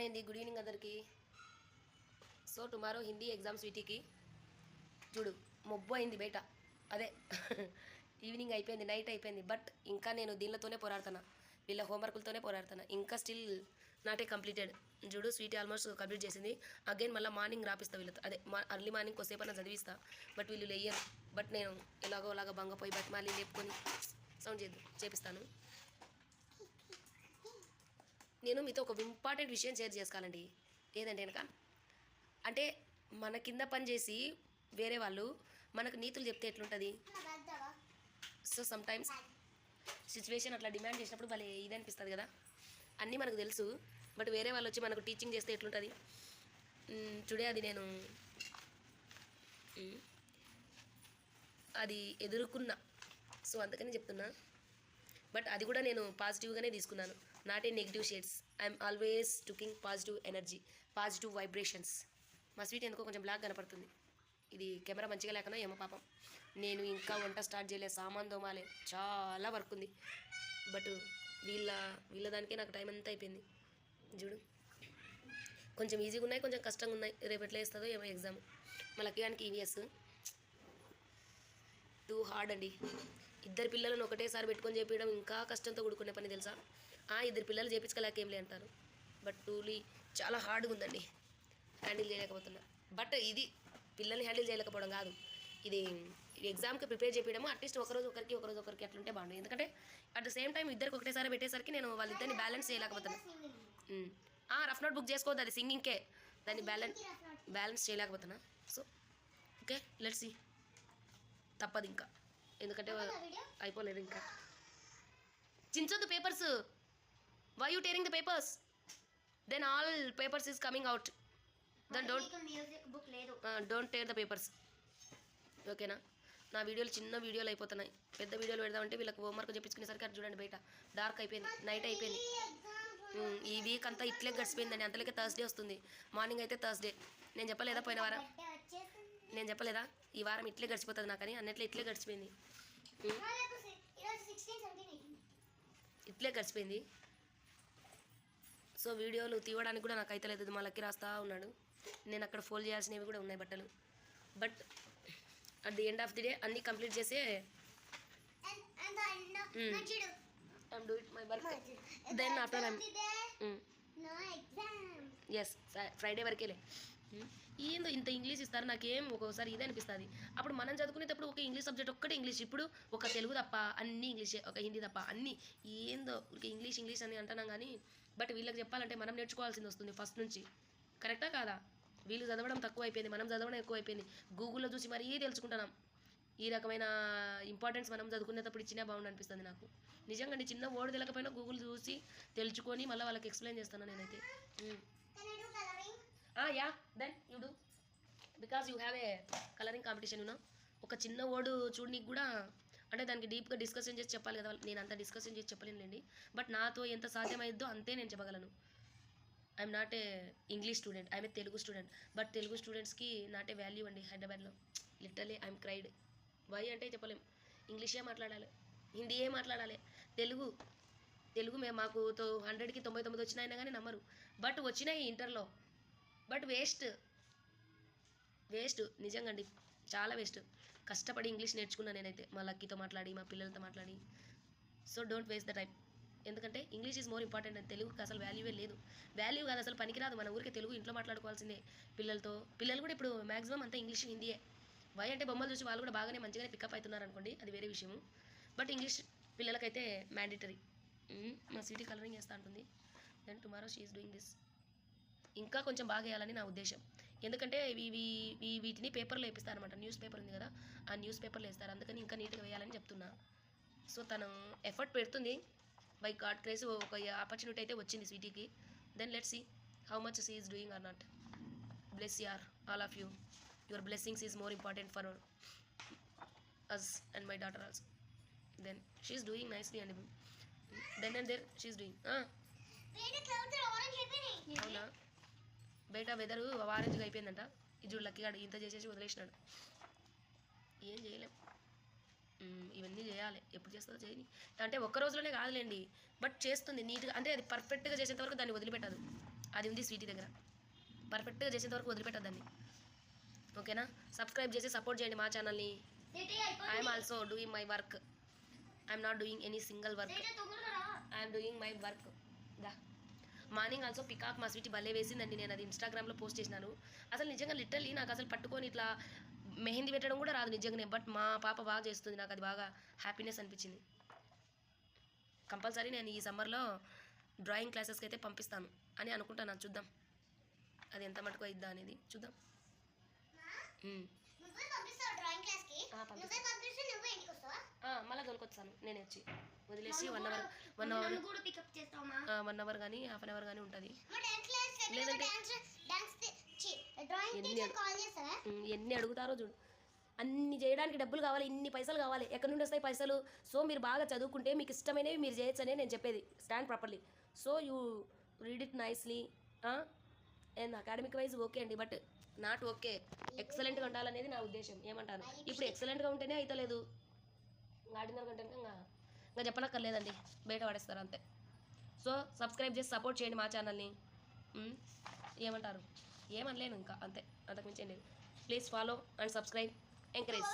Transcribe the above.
Hi అండి, good evening అందరికి. So tomorrow Hindi exam స్వీటీకి చూడు మొబ్బు అయింది బయట. అదే ఈవినింగ్ అయిపోయింది, నైట్ అయిపోయింది. బట్ ఇంకా నేను దీనితోనే పోరాడుతున్నా, వీళ్ళ హోంవర్క్లతోనే పోరాడుతున్నా. ఇంకా స్టిల్ నాటే కంప్లీటెడ్. చూడు స్వీటీ ఆల్మోస్ట్ కంప్లీట్ చేసింది. అగైన్ మళ్ళీ మార్నింగ్ రాపిస్తా వీళ్ళతో, అదే అర్లీ మార్నింగ్ కొద్దిసేపన్నా చదివిస్తా. బట్ వీళ్ళు లేయరు. బట్ నేను ఎలాగో అలాగా బంగపోయి బట్ మళ్ళీ లేపుకొని సౌండ్ చేపిస్తాను. నేను మీతో ఒక ఇంపార్టెంట్ విషయం షేర్ చేసుకోవాలండి. ఏదంటే కనుక, అంటే మన కింద పని చేసి వేరే వాళ్ళు మనకు నీతులు చెప్తే ఎట్లుంటుంది. సో సమ్ టైమ్స్ సిచ్యువేషన్ అట్లా డిమాండ్ చేసినప్పుడు వాళ్ళే ఇది అనిపిస్తుంది కదా. అన్నీ మనకు తెలుసు, బట్ వేరే వాళ్ళు వచ్చి మనకు టీచింగ్ చేస్తే ఎట్లుంటుంది. టుడే అది నేను అది ఎదుర్కొన్నా. సో అందుకని చెప్తున్నా. బట్ అది కూడా నేను పాజిటివ్గానే తీసుకున్నాను, not a negative shades. I'm always taking positive energy, positive vibrations. మా స్వీట్ ఎందుకో కొంచెం బ్లాక్ కనపడుతుంది. ఇది కెమెరా మంచిగా లేకనో ఏమో పాపం. నేను ఇంకా వంట స్టార్ట్ చేయలేదు, సామాన్ దోమాలే, చాలా వర్క్ ఉంది. బట్ వీళ్ళ దానికే నాకు టైం అంతా అయిపోయింది. చూడు కొంచెం ఈజీగా ఉన్నాయి, కొంచెం కష్టంగా ఉన్నాయి. రేపు ఎట్లా వేస్తుందో ఏమో ఎగ్జామ్. మా లక్కీగానికి ఈవీఎస్ టూ హార్డ్ అండి. ఇద్దరు పిల్లలను ఒకటేసారి పెట్టుకొని చేపించడం ఇంకా కష్టంతో కూడుకునే పని తెలుసా. ఇద్దరు పిల్లలు చేపించుకోలేక ఏం లే అంటారు. బట్ టూలీ చాలా హార్డ్గా ఉందండి, హ్యాండిల్ చేయలేకపోతున్నా. బట్ ఇది పిల్లల్ని హ్యాండిల్ చేయలేకపోవడం కాదు, ఇది ఎగ్జామ్కి ప్రిపేర్ చేయడము. అట్లీస్ట్ ఒకరోజు ఒకరికి అట్లుంటే బాగుండు. ఎందుకంటే అట్ ద సేమ్ టైం ఇద్దరికి ఒకటేసారి పెట్టేసరికి నేను వాళ్ళిద్దరిని బ్యాలెన్స్ చేయలేకపోతున్నా. రఫ్ నోట్ బుక్ చేసుకోవద్దు, అది సింగింగ్కే. దాన్ని బ్యాలెన్స్ చేయలేకపోతున్నా. So okay, let's see. తప్పదు ఇంకా, ఎందుకంటే అయిపోలేదు ఇంకా. చించొద్దు papers. Why you tearing the papers? Then all papers is coming out. Then don't tear the papers. ఓకేనా? నా వీడియోలు చిన్న వీడియోలు అయిపోతున్నాయి. పెద్ద వీడియోలు పెడదామంటే వీళ్ళకి హోంవర్క్ చెప్పించుకునేసరికి అది చూడండి బయట డార్క్ అయిపోయింది, నైట్ అయిపోయింది. ఈ వీక్ అంతా ఇట్లే గడిచిపోయిందండి. అంతలోకే థర్స్డే వస్తుంది. మార్నింగ్ అయితే థర్స్డే. నేను చెప్పలేదా పోయిన వారం? నేను చెప్పలేదా ఈ వారం ఇట్లే గడిచిపోతుంది నాకని? అన్నట్లు ఇట్లే గడిచిపోయింది, ఇట్లే గడిచిపోయింది. సో వీడియోలు తీయడానికి కూడా నాకు అయితే లేదు. మా లక్కీ రాస్తా ఉన్నాడు. నేను అక్కడ ఫోల్డ్ చేయాల్సినవి కూడా ఉన్నాయి బట్టలు. But at the end of the day అన్నీ కంప్లీట్ చేసే I'm do it my work. Then after is Friday వరకేలే. ఏందో ఇంత ఇంగ్లీష్ ఇస్తారు, నాకేం ఒక్కోసారి ఇదే అనిపిస్తుంది. అప్పుడు మనం చదువుకునేటప్పుడు ఒక ఇంగ్లీష్ సబ్జెక్ట్ ఒక్కటే ఇంగ్లీష్, ఇప్పుడు ఒక తెలుగు తప్ప అన్నీ ఇంగ్లీషే, ఒక హిందీ తప్ప అన్నీ ఏందో ఇంగ్లీష్ అని అంటున్నాం. కానీ బట్ వీళ్ళకి చెప్పాలంటే మనం నేర్చుకోవాల్సింది వస్తుంది ఫస్ట్ నుంచి. కరెక్టా కాదా? వీళ్ళు చదవడం తక్కువ అయిపోయింది, మనం చదవడం ఎక్కువ అయిపోయింది. గూగుల్లో చూసి మరీ తెలుసుకుంటున్నాం. ఈ రకమైన ఇంపార్టెన్స్ మనం చదువుకునేటప్పుడు ఇచ్చినా బాగుండు అనిపిస్తుంది నాకు. నిజంగా చిన్న వర్డ్ తెలియకపోయినా గూగుల్ చూసి తెలుసుకొని మళ్ళీ వాళ్ళకి ఎక్స్ప్లెయిన్ చేస్తాను నేనైతే. Yeah then you do, because you have a colouring competition. ఒక చిన్న వర్డ్ చూడనీకి కూడా అంటే దానికి డీప్గా డిస్కషన్ చేసి చెప్పాలి కదా. నేను అంత డిస్కషన్ చేసి చెప్పలేనులేండి, బట్ నాతో ఎంత సాధ్యమైద్దో అంతే నేను చెప్పగలను. I'm not a English student, I'm a Telugu student. But Telugu స్టూడెంట్స్కి నాట్ ఏ వాల్యూ అండి హైదరాబాద్లో. Literally I'm cried. వై అంటే చెప్పలేం. ఇంగ్లీషే మాట్లాడాలి, హిందీయే మాట్లాడాలి. తెలుగు మేము మాకు 100కి 99 వచ్చినాయినా కానీ నమ్మరు. బట్ వచ్చినాయి ఇంటర్లో, బట్ వేస్ట్ నిజంగా అండి, చాలా వేస్ట్. కష్టపడి ఇంగ్లీష్ నేర్చుకున్నాను నేనైతే, మా లక్కీతో మాట్లాడి మా పిల్లలతో మాట్లాడి. So don't waste the time. ఎందుకంటే English is more important. And తెలుగుకి అసలు వాల్యూవే లేదు. వాల్యూ కాదు, అసలు పనికిరాదు. మన ఊరికి తెలుగు ఇంట్లో మాట్లాడుకోవాల్సిందే పిల్లలతో. పిల్లలు కూడా ఇప్పుడు మ్యాక్సిమం అంతా ఇంగ్లీష్ హిందీయే. వై అంటే బొమ్మలు చూసి వాళ్ళు కూడా బాగానే మంచిగానే పికప్ అవుతున్నారు అనుకోండి, అది వేరే విషయము. బట్ ఇంగ్లీష్ పిల్లలకైతే మ్యాండేటరీ. మా స్వీటీ కలరింగ్ చేస్తూ ఉంటుంది. Then tomorrow she is doing this. ఇంకా కొంచెం బాగా వేయాలని నా ఉద్దేశం. ఎందుకంటే వీటిని పేపర్లో వేపిస్తారు అనమాట. న్యూస్ పేపర్ ఉంది కదా, ఆ న్యూస్ పేపర్లో వేస్తారు. అందుకని ఇంకా నీట్గా వేయాలని చెప్తున్నా. సో తను ఎఫర్ట్ పెడుతుంది. బై గాడ్ గ్రేస్ ఒక ఆపర్చునిటీ అయితే వచ్చింది స్వీటీకి. Then let's see how much she is doing or not. Bless your all of you. Your blessings is more important for us and my daughter also. Then she is doing nicely and then and there she is doing. అవునా? బయట weather ఆరెంజ్గా అయిపోయిందంట. ఇది లక్కీగాడు ఇంత చేసేసి వదిలేసినాడు. ఏం చేయలేం, ఇవన్నీ చేయాలి. ఎప్పుడు చేస్తుందో చేయని, అంటే ఒక్క రోజులోనే కాదులేండి, బట్ చేస్తుంది నీట్గా. అంటే అది పర్ఫెక్ట్గా చేసేంత వరకు దాన్ని వదిలిపెట్టదు. అది ఉంది స్వీటీ దగ్గర. పర్ఫెక్ట్గా చేసేంత వరకు వదిలిపెట్టద్దండి, ఓకేనా? సబ్స్క్రైబ్ చేసి సపోర్ట్ చేయండి మా ఛానల్ని. I'm also doing my work. I'm not doing any single work, I'm doing my work. The morning also peacock మా స్వీటీ భలే వేసిందండి. నేను అది ఇన్స్టాగ్రామ్లో పోస్ట్ చేసినాను. అసలు నిజంగా లిటరల్లీ నాకు అసలు పట్టుకొని ఇట్లా మెహందీ పెట్టడం కూడా రాదు నిజంగానే. బట్ మా పాప బాగా చేస్తుంది, నాకు అది బాగా హ్యాపీనెస్ అనిపించింది. కంపల్సరీ నేను ఈ సమ్మర్లో డ్రాయింగ్ క్లాసెస్కి అయితే పంపిస్తాను అని అనుకుంటాను. చూద్దాం అది ఎంత మటుకు అయిద్దా అనేది చూద్దాం. మళ్ళీ తోలుకొచ్చాను నేను వచ్చి వదిలేసి 1 అవర్ కానీ హాఫ్ అన్ అవర్ కానీ ఉంటుంది. లేదంటే ఎన్ని అడుగుతారో చూడు. అన్ని చేయడానికి డబ్బులు కావాలి, ఇన్ని పైసలు కావాలి, ఎక్కడి నుండి వస్తాయి పైసలు? సో మీరు బాగా చదువుకుంటే మీకు ఇష్టమైనవి మీరు చేయొచ్చు అనే నేను చెప్పేది. Stand properly. So you read it nicely. And academic wise okay అండి, బట్ నాట్ ఓకే. ఎక్సలెంట్గా ఉండాలనేది నా ఉద్దేశం. ఏమంటారు? ఇప్పుడు ఎక్సలెంట్గా ఉంటేనే అవుతలేదు, ఆర్డినర్ కంటే ఇంకా చెప్పనక్కర్లేదండి, బయట పడేస్తారు అంతే. సో సబ్స్క్రైబ్ చేసి సపోర్ట్ చేయండి మా ఛానల్ని. ఏమంటారు? ఏమనలేను ఇంకా, అంతే, అంతకుమించి ఏం లేదు. Please follow and subscribe, encourage.